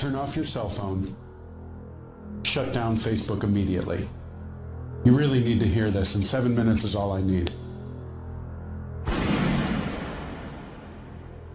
turn off your cell phone. Shut down Facebook immediately. You really need to hear this, and 7 minutes is all I need.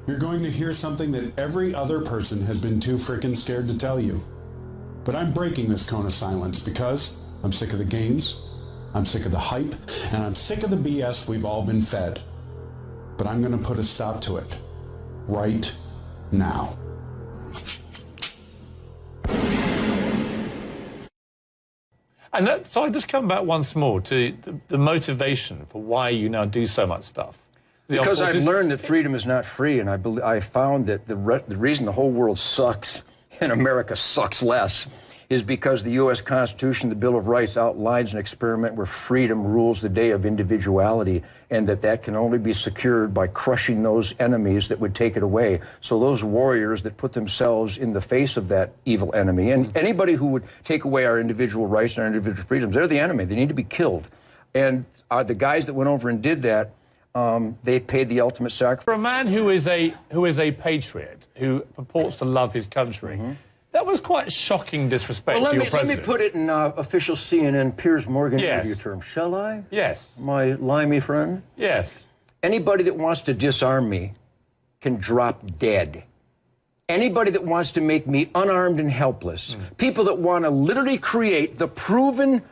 You're going to hear something that every other person has been too freaking scared to tell you. But I'm breaking this cone of silence because I'm sick of the games, I'm sick of the hype, and I'm sick of the BS we've all been fed. But I'm going to put a stop to it. Right now. And so I just come back once more to the motivation for why you now do so much stuff. Because I've learned that freedom is not free, and I found that the reason the whole world sucks and America sucks less is because the U.S. Constitution, the Bill of Rights, outlines an experiment where freedom rules the day of individuality, and that can only be secured by crushing those enemies that would take it away. So those warriors that put themselves in the face of that evil enemy, and anybody who would take away our individual rights and our individual freedoms, they're the enemy. They need to be killed. And the guys that went over and did that, they paid the ultimate sacrifice. For a man who is a patriot, who purports to love his country, that was quite shocking disrespect to your president. Let me put it in official CNN Piers Morgan interview terms. Shall I? Yes. My limey friend? Yes. Anybody that wants to disarm me can drop dead. Anybody that wants to make me unarmed and helpless, people that want to literally create the proven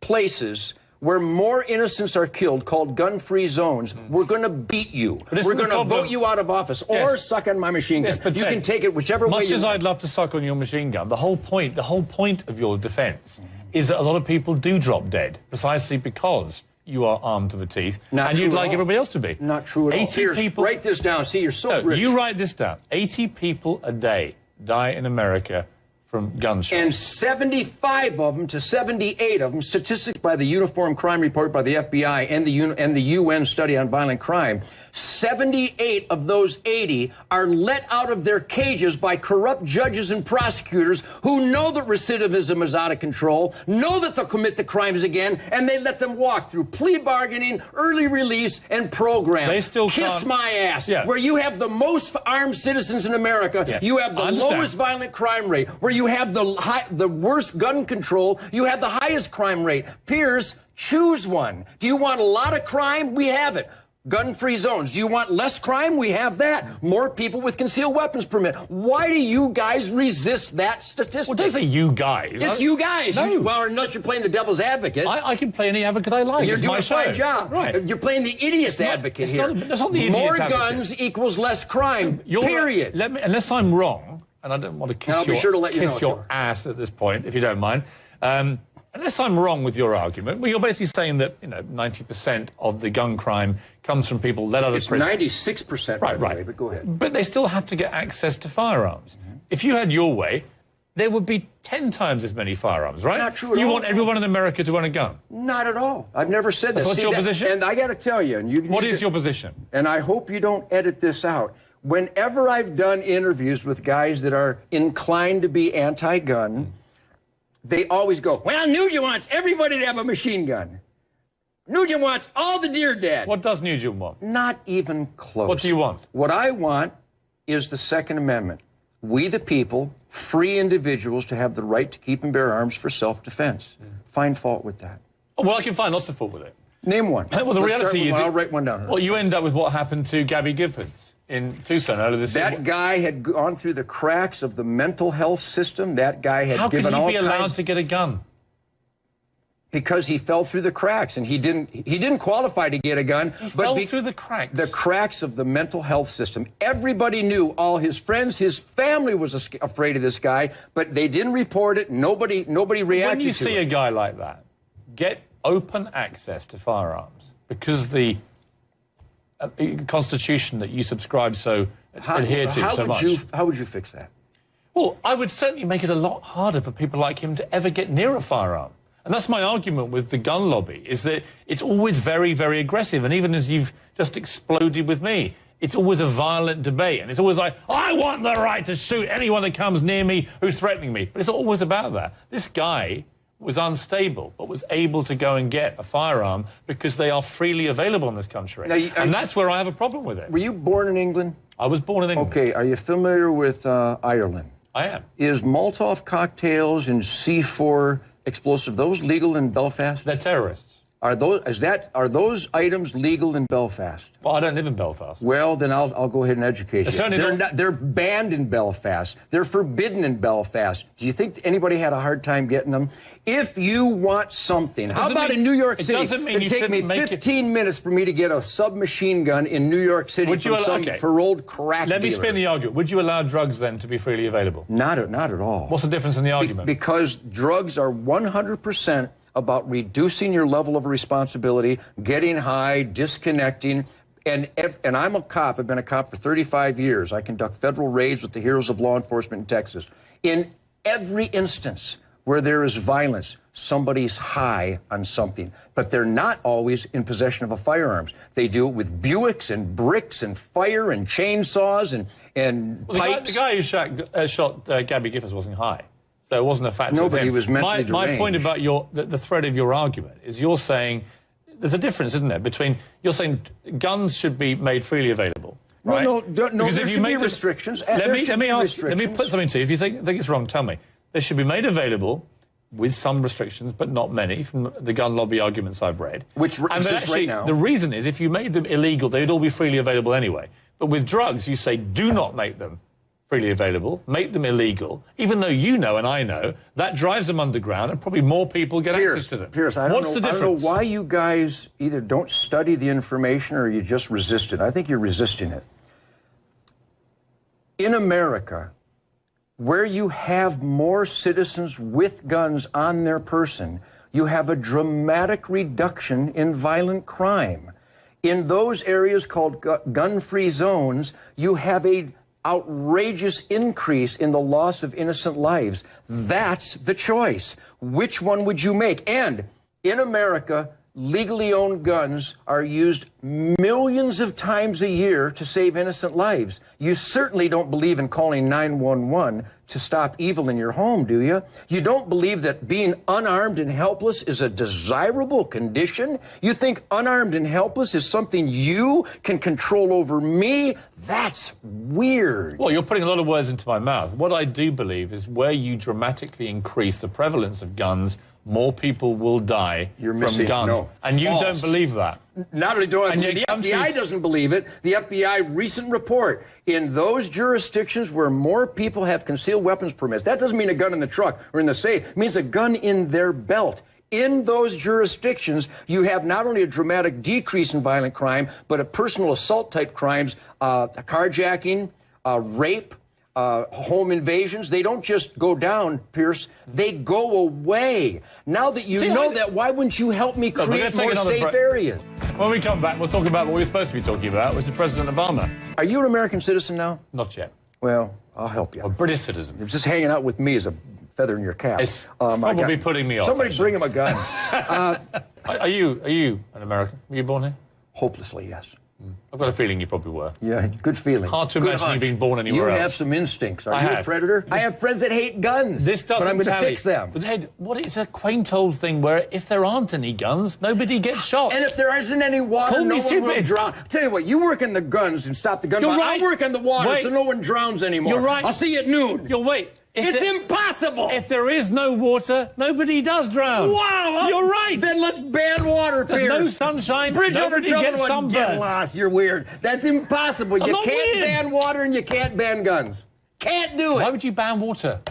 places where more innocents are killed, called gun-free zones, we're going to beat you. We're going to vote you out of office or suck on my machine gun. You can take it whichever way you want. Much as I'd love to suck on your machine gun, the whole point of your defense is that a lot of people do drop dead precisely because you are armed to the teeth, and you'd like everybody else to be. Not true at all. 80 people. Write this down. See, you're so rich. You write this down. 80 people a day die in America from gunshots. And 75 of them to 78 of them, statistics by the Uniform Crime Report by the FBI and the UN study on violent crime, 78 of those 80 are let out of their cages by corrupt judges and prosecutors who know that recidivism is out of control, know that they'll commit the crimes again, and they let them walk through plea bargaining, early release, and program. They still Kiss my ass. Yeah. Where you have the most armed citizens in America, you have the lowest violent crime rate. Where you have the worst gun control, you have the highest crime rate. Piers, choose one. Do you want a lot of crime? We have it. Gun-free zones. Do you want less crime? We have that. More people with concealed weapons permit. Why do you guys resist that statistic? Well, don't say you guys. It's you guys. No. Well, unless you're playing the devil's advocate. I can play any advocate I like. You're it's doing my a fine show. job. Right. You're playing the idiot's advocate here. That's not the idiot's More advocate. guns equals less crime. Period. Unless I'm wrong, and I don't want to kiss your ass at this point, if you don't mind. Unless I'm wrong with your argument, well, you're basically saying that 90% of the gun crime comes from people let out of prison. It's 96%, by the way, but go ahead. But they still have to get access to firearms. If you had your way, there would be 10 times as many firearms, right? Not true at all. You want everyone in America to own a gun? Not at all. I've never said that. What's your position? And I got to tell you, what is your position? And I hope you don't edit this out. Whenever I've done interviews with guys that are inclined to be anti-gun, they always go, well, Nugent wants everybody to have a machine gun. Nugent wants all the deer dead. What does Nugent want? Not even close. What do you want? What I want is the Second Amendment. We the people, free individuals to have the right to keep and bear arms for self-defense. Find fault with that. Well, I can find lots of fault with it. Name one. Well, the reality is... I'll write one down. Well, you end up with what happened to Gabby Giffords in Tucson earlier this year. That guy had gone through the cracks of the mental health system. That guy had given all kinds... How could he be allowed to get a gun? Because he fell through the cracks, and he didn't qualify to get a gun. He fell through the cracks. The cracks of the mental health system. Everybody knew, all his friends, his family was afraid of this guy, but they didn't report it. Nobody reacted to it. When you see a guy like that get open access to firearms because of the Constitution that you subscribe adhere to so much. How would you fix that? Well, I would certainly make it a lot harder for people like him to ever get near a firearm. And that's my argument with the gun lobby, is that it's always very, very aggressive. And even as you've just exploded with me, it's always a violent debate. And it's always like, I want the right to shoot anyone that comes near me who's threatening me. But it's always about that. This guy was unstable, but was able to go and get a firearm because they are freely available in this country. And that's where I have a problem with it. Were you born in England? I was born in England. Okay, are you familiar with Ireland? I am. Is Molotov cocktails and C4 explosive, those legal in Belfast? They're terrorists. Are those items legal in Belfast? Well, I don't live in Belfast. Well, then I'll go ahead and educate you. They're banned in Belfast. They're forbidden in Belfast. Do you think anybody had a hard time getting them? If you want something, how about in New York City? It would take me 15 minutes for me to get a submachine gun in New York City from some paroled crack Let me dealer. spin the argument. Would you allow drugs then to be freely available? Not at all. What's the difference in the argument? Because drugs are 100% about reducing your level of responsibility, getting high, disconnecting. And I'm a cop. I've been a cop for 35 years. I conduct federal raids with the heroes of law enforcement in Texas. In every instance where there is violence, somebody's high on something. But they're not always in possession of a firearm. They do it with Buicks and bricks and fire and chainsaws and pipes. The guy who shot Gabby Giffords wasn't high. So it wasn't a factor. Nobody was mentally deranged. My point about the thread of your argument is you're saying there's a difference, isn't there, between you're saying guns should be made freely available. Right? No, there should be restrictions. Let me put something to you. If you think it's wrong, tell me. They should be made available with some restrictions, but not many, from the gun lobby arguments I've read. Which exists right now. The reason is if you made them illegal, they'd all be freely available anyway. But with drugs, you say do not make them freely available, make them illegal, even though you know and I know that drives them underground and probably more people get access to them. Piers, I don't know why you guys either don't study the information or you just resist it. I think you're resisting it. In America, where you have more citizens with guns on their person, you have a dramatic reduction in violent crime. In those areas called gun-free zones, you have a outrageous increase in the loss of innocent lives. That's the choice. Which one would you make? And in America, legally owned guns are used millions of times a year to save innocent lives. You certainly don't believe in calling 911 to stop evil in your home, do you? You don't believe that being unarmed and helpless is a desirable condition? You think unarmed and helpless is something you can control over me? That's weird. Well, you're putting a lot of words into my mouth. What I do believe is where you dramatically increase the prevalence of guns, more people will die from guns. No, and you false. don't believe that. Not only do I believe the FBI doesn't believe it. The FBI recent report, in those jurisdictions where more people have concealed weapons permits, that doesn't mean a gun in the truck or in the safe. It means a gun in their belt. In those jurisdictions, you have not only a dramatic decrease in violent crime, but a personal assault type crimes, carjacking, rape, home invasions. They don't just go down, Pierce. They go away. Now that you know that, why wouldn't you help me create more safe areas? When we come back, we'll talk about what we're supposed to be talking about, which is President Obama. Are you an American citizen now? Not yet. Well, I'll help you. A British citizen. You're just hanging out with me as a feather in your cap. It's probably putting me off. Somebody bring him a gun. Are you an American? Were you born here? Hopelessly, yes. I've got a feeling you probably were. Yeah, good feeling. Hard to imagine you being born anywhere else. You have some instincts. Are you a predator? I have friends that hate guns. This doesn't but I'm going to fix them. But hey, it's a quaint old thing where if there aren't any guns, nobody gets shot. And if there isn't any water, no one will drown. Tell you what, you work in the guns and stop the gun. I work in the water, so no one drowns anymore. You're right. I'll see you at noon. It's impossible! If there is no water, nobody does drown. Wow! You're right! Then let's ban water, Piers. There's no sunshine, nobody gets sunburned. Get lost. You're weird. That's impossible. You can't ban water and you can't ban guns. Can't do it. Why would you ban water?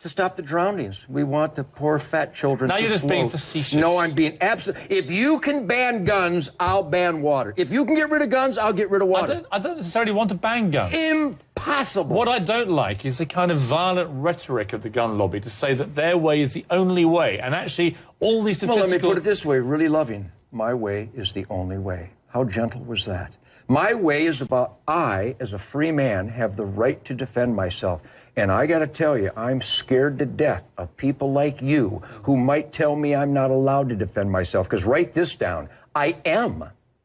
To stop the drownings. We want the poor fat children to Now you're just being facetious. No, I'm being absolute. If you can ban guns, I'll ban water. If you can get rid of guns, I'll get rid of water. I don't necessarily want to ban guns. Impossible. What I don't like is the kind of violent rhetoric of the gun lobby to say that their way is the only way. And actually, all these statistical... Well, let me put it this way, really loving. My way is the only way. How gentle was that? My way is about I, as a free man, have the right to defend myself. And I got to tell you, I'm scared to death of people like you who might tell me I'm not allowed to defend myself. Because write this down. I am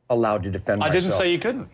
allowed to defend myself. I didn't say you couldn't.